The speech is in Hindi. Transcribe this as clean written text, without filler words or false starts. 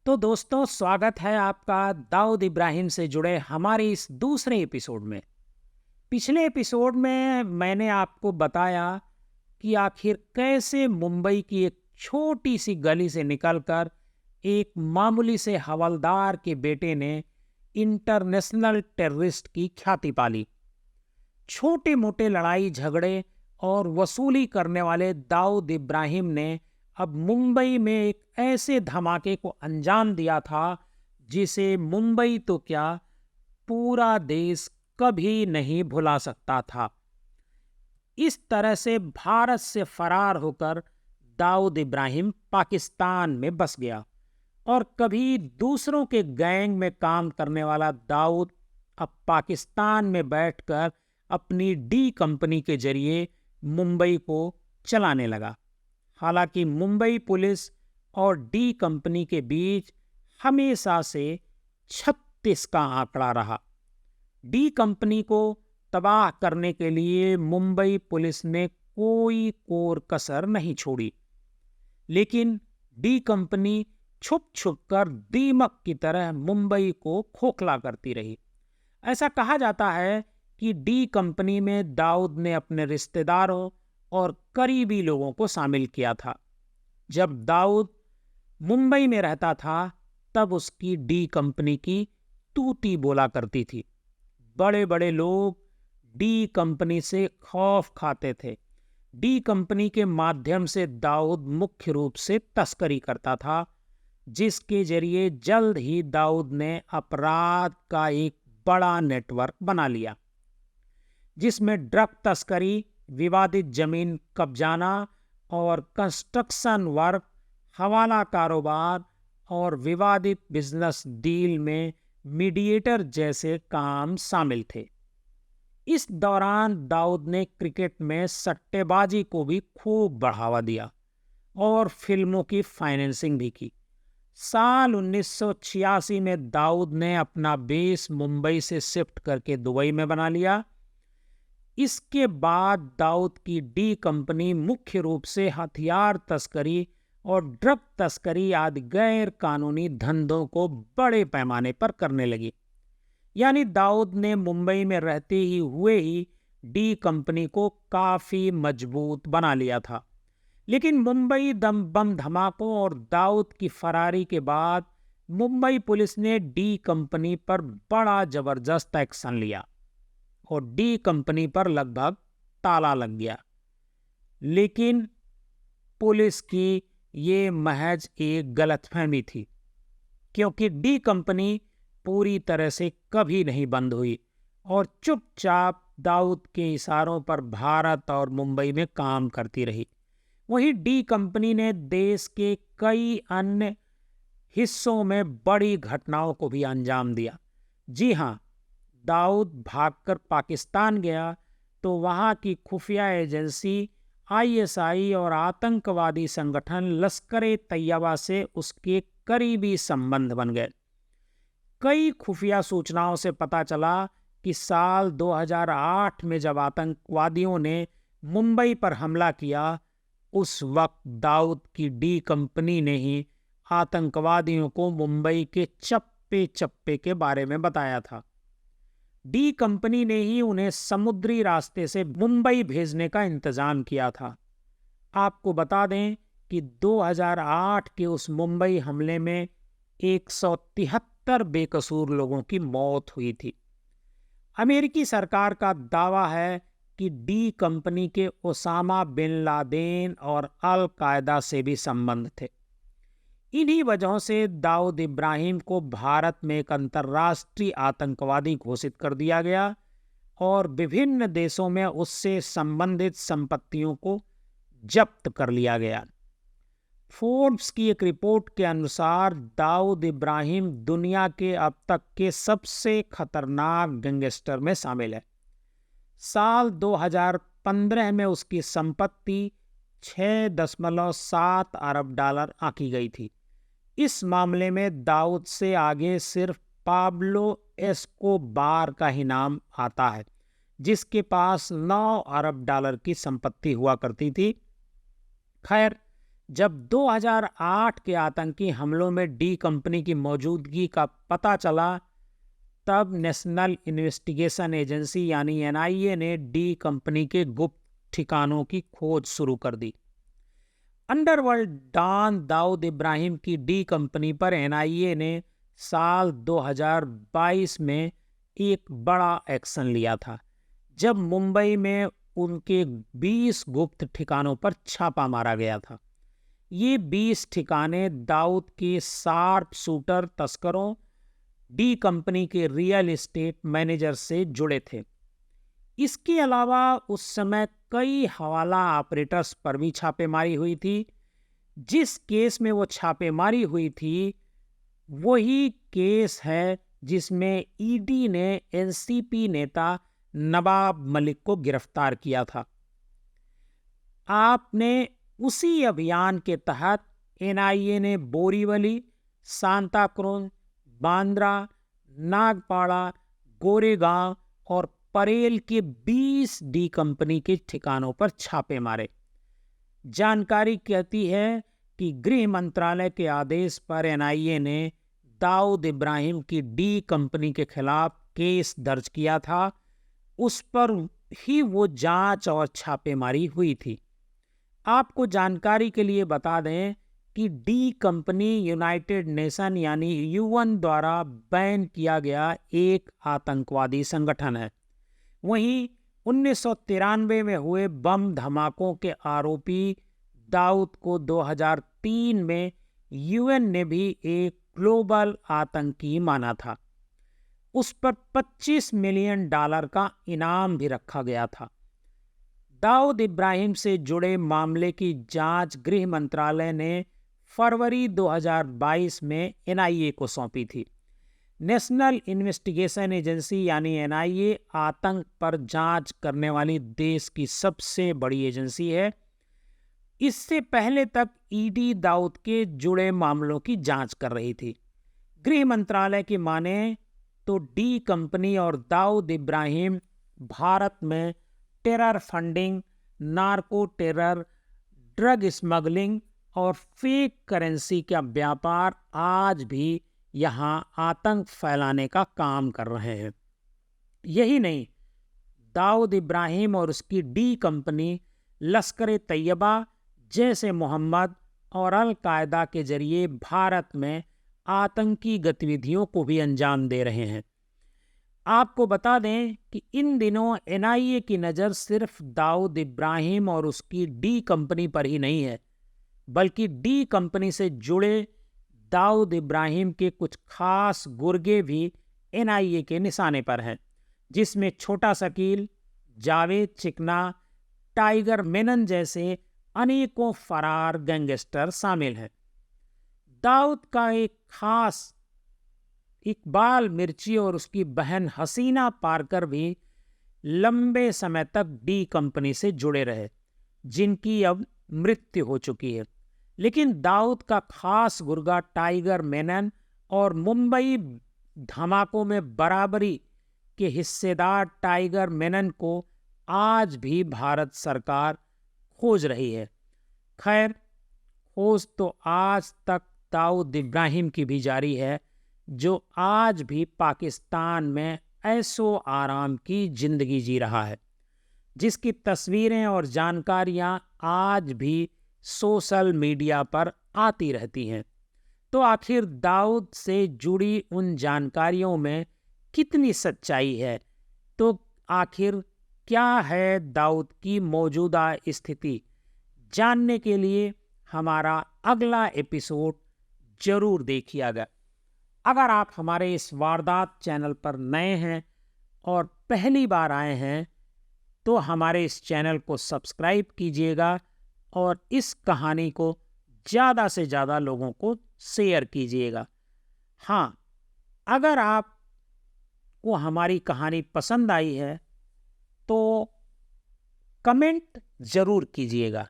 तो दोस्तों, स्वागत है आपका दाऊद इब्राहिम से जुड़े हमारे इस दूसरे एपिसोड में। पिछले एपिसोड में मैंने आपको बताया कि आखिर कैसे मुंबई की एक छोटी सी गली से निकलकर एक मामूली से हवलदार के बेटे ने इंटरनेशनल टेररिस्ट की ख्याति पाली। छोटे मोटे लड़ाई झगड़े और वसूली करने वाले दाऊद इब्राहिम ने अब मुंबई में एक ऐसे धमाके को अंजाम दिया था जिसे मुंबई तो क्या, पूरा देश कभी नहीं भुला सकता था। इस तरह से भारत से फरार होकर दाऊद इब्राहिम पाकिस्तान में बस गया और कभी दूसरों के गैंग में काम करने वाला दाऊद अब पाकिस्तान में बैठकर अपनी डी कंपनी के जरिए मुंबई को चलाने लगा। हालांकि मुंबई पुलिस और डी कंपनी के बीच हमेशा से 36 का आंकड़ा रहा। डी कंपनी को तबाह करने के लिए मुंबई पुलिस ने कोई कोर कसर नहीं छोड़ी, लेकिन डी कंपनी छुप छुप कर दीमक की तरह मुंबई को खोखला करती रही। ऐसा कहा जाता है कि डी कंपनी में दाऊद ने अपने रिश्तेदारों और करीबी लोगों को शामिल किया था। जब दाऊद मुंबई में रहता था तब उसकी डी कंपनी की तूती बोला करती थी। बड़े बड़े लोग डी कंपनी से खौफ खाते थे। डी कंपनी के माध्यम से दाऊद मुख्य रूप से तस्करी करता था, जिसके जरिए जल्द ही दाऊद ने अपराध का एक बड़ा नेटवर्क बना लिया, जिसमें ड्रग तस्करी, विवादित जमीन कब्जाना और कंस्ट्रक्शन वर्क, हवाला कारोबार और विवादित बिजनेस डील में मीडिएटर जैसे काम शामिल थे। इस दौरान दाऊद ने क्रिकेट में सट्टेबाजी को भी खूब बढ़ावा दिया और फिल्मों की फाइनेंसिंग भी की। साल 1986 में दाऊद ने अपना बेस मुंबई से शिफ्ट करके दुबई में बना लिया। इसके बाद दाऊद की डी कंपनी मुख्य रूप से हथियार तस्करी और ड्रग तस्करी आदि गैर कानूनी धंधों को बड़े पैमाने पर करने लगी। यानी दाऊद ने मुंबई में रहते ही हुए ही डी कंपनी को काफी मजबूत बना लिया था। लेकिन मुंबई बम धमाकों और दाऊद की फरारी के बाद मुंबई पुलिस ने डी कंपनी पर बड़ा जबरदस्त एक्शन लिया और डी कंपनी पर लगभग ताला लग गया। लेकिन पुलिस की ये महज एक गलतफहमी थी, क्योंकि डी कंपनी पूरी तरह से कभी नहीं बंद हुई और चुपचाप दाऊद के इशारों पर भारत और मुंबई में काम करती रही। वहीं डी कंपनी ने देश के कई अन्य हिस्सों में बड़ी घटनाओं को भी अंजाम दिया। जी हाँ, दाऊद भागकर पाकिस्तान गया तो वहाँ की खुफिया एजेंसी आईएसआई और आतंकवादी संगठन लश्कर-ए-तैयबा से उसके करीबी संबंध बन गए। कई खुफिया सूचनाओं से पता चला कि साल 2008 में जब आतंकवादियों ने मुंबई पर हमला किया, उस वक्त दाऊद की डी कंपनी ने ही आतंकवादियों को मुंबई के चप्पे चप्पे के बारे में बताया था। डी कंपनी ने ही उन्हें समुद्री रास्ते से मुंबई भेजने का इंतजाम किया था। आपको बता दें कि 2008 के उस मुंबई हमले में 173 बेकसूर लोगों की मौत हुई थी। अमेरिकी सरकार का दावा है कि डी कंपनी के ओसामा बिन लादेन और अल कायदा से भी संबंध थे। इन्हीं वजहों से दाऊद इब्राहिम को भारत में एक अंतर्राष्ट्रीय आतंकवादी घोषित कर दिया गया और विभिन्न देशों में उससे संबंधित संपत्तियों को जब्त कर लिया गया। फोर्ब्स की एक रिपोर्ट के अनुसार दाऊद इब्राहिम दुनिया के अब तक के सबसे खतरनाक गैंगस्टर में शामिल है। साल 2015 में उसकी संपत्ति 6.7 अरब डॉलर आंकी गई थी। इस मामले में दाऊद से आगे सिर्फ पाब्लो एस्कोबार का ही नाम आता है, जिसके पास 9 अरब डॉलर की संपत्ति हुआ करती थी। खैर, जब 2008 के आतंकी हमलों में डी कंपनी की मौजूदगी का पता चला, तब नेशनल इन्वेस्टिगेशन एजेंसी यानी एनआईए ने डी कंपनी के गुप्त ठिकानों की खोज शुरू कर दी। अंडरवर्ल्ड डॉन दाऊद इब्राहिम की डी कंपनी पर एनआईए ने साल 2022 में एक बड़ा एक्शन लिया था, जब मुंबई में उनके 20 गुप्त ठिकानों पर छापा मारा गया था। ये 20 ठिकाने दाऊद के शार्प शूटर तस्करों, डी कंपनी के रियल एस्टेट मैनेजर से जुड़े थे। इसके अलावा उस समय कई हवाला ऑपरेटर्स पर भी छापेमारी हुई थी। जिस केस में वो छापेमारी हुई थी, वही केस है जिसमें ईडी ने एनसीपी नेता नवाब मलिक को गिरफ्तार किया था। आपने उसी अभियान के तहत एनआईए ने बोरीवली, सांताक्रूज, बांद्रा, नागपाड़ा, गोरेगांव और परेल के 20 डी कंपनी के ठिकानों पर छापे मारे। जानकारी कहती है कि गृह मंत्रालय के आदेश पर एनआईए ने दाऊद इब्राहिम की डी कंपनी के खिलाफ केस दर्ज किया था। उस पर ही वो जांच और छापेमारी हुई थी। आपको जानकारी के लिए बता दें कि डी कंपनी यूनाइटेड नेशन यानी यूएन द्वारा बैन किया गया एक आतंकवादी संगठन है। वहीं 1993 में हुए बम धमाकों के आरोपी दाऊद को 2003 में यूएन ने भी एक ग्लोबल आतंकी माना था। उस पर $25 मिलियन का इनाम भी रखा गया था। दाऊद इब्राहिम से जुड़े मामले की जांच गृह मंत्रालय ने फरवरी 2022 में एनआईए को सौंपी थी। नेशनल इन्वेस्टिगेशन एजेंसी यानी एनआईए आतंक पर जांच करने वाली देश की सबसे बड़ी एजेंसी है। इससे पहले तक ईडी दाऊद के जुड़े मामलों की जांच कर रही थी। गृह मंत्रालय की माने तो डी कंपनी और दाऊद इब्राहिम भारत में terror funding, narco terror, drug smuggling और फेक करेंसी का व्यापार आज भी यहाँ आतंक फैलाने का काम कर रहे हैं। यही नहीं, दाऊद इब्राहिम और उसकी डी कंपनी लश्कर-ए-तैयबा, जैसे मोहम्मद और अल कायदा के जरिए भारत में आतंकी गतिविधियों को भी अंजाम दे रहे हैं। आपको बता दें कि इन दिनों एनआईए की नज़र सिर्फ दाऊद इब्राहिम और उसकी डी कंपनी पर ही नहीं है, बल्कि डी कंपनी से जुड़े दाऊद इब्राहिम के कुछ खास गुर्गे भी एनआईए के निशाने पर हैं, जिसमें छोटा शकील, जावेद चिकना, टाइगर मेनन जैसे अनेकों फरार गैंगस्टर शामिल हैं। दाऊद का एक खास इकबाल मिर्ची और उसकी बहन हसीना पारकर भी लंबे समय तक डी कंपनी से जुड़े रहे, जिनकी अब मृत्यु हो चुकी है। लेकिन दाऊद का खास गुर्गा टाइगर मेनन और मुंबई धमाकों में बराबरी के हिस्सेदार टाइगर मेनन को आज भी भारत सरकार खोज रही है। खैर, खोज तो आज तक दाऊद इब्राहिम की भी जारी है, जो आज भी पाकिस्तान में ऐशो आराम की जिंदगी जी रहा है, जिसकी तस्वीरें और जानकारियां आज भी सोशल मीडिया पर आती रहती हैं। तो आखिर दाऊद से जुड़ी उन जानकारियों में कितनी सच्चाई है? तो आखिर क्या है दाऊद की मौजूदा स्थिति? जानने के लिए हमारा अगला एपिसोड जरूर देखिएगा। अगर आप हमारे इस वारदात चैनल पर नए हैं और पहली बार आए हैं, तो हमारे इस चैनल को सब्सक्राइब कीजिएगा और इस कहानी को ज़्यादा से ज़्यादा लोगों को शेयर कीजिएगा। हाँ, अगर आपको हमारी कहानी पसंद आई है तो कमेंट ज़रूर कीजिएगा।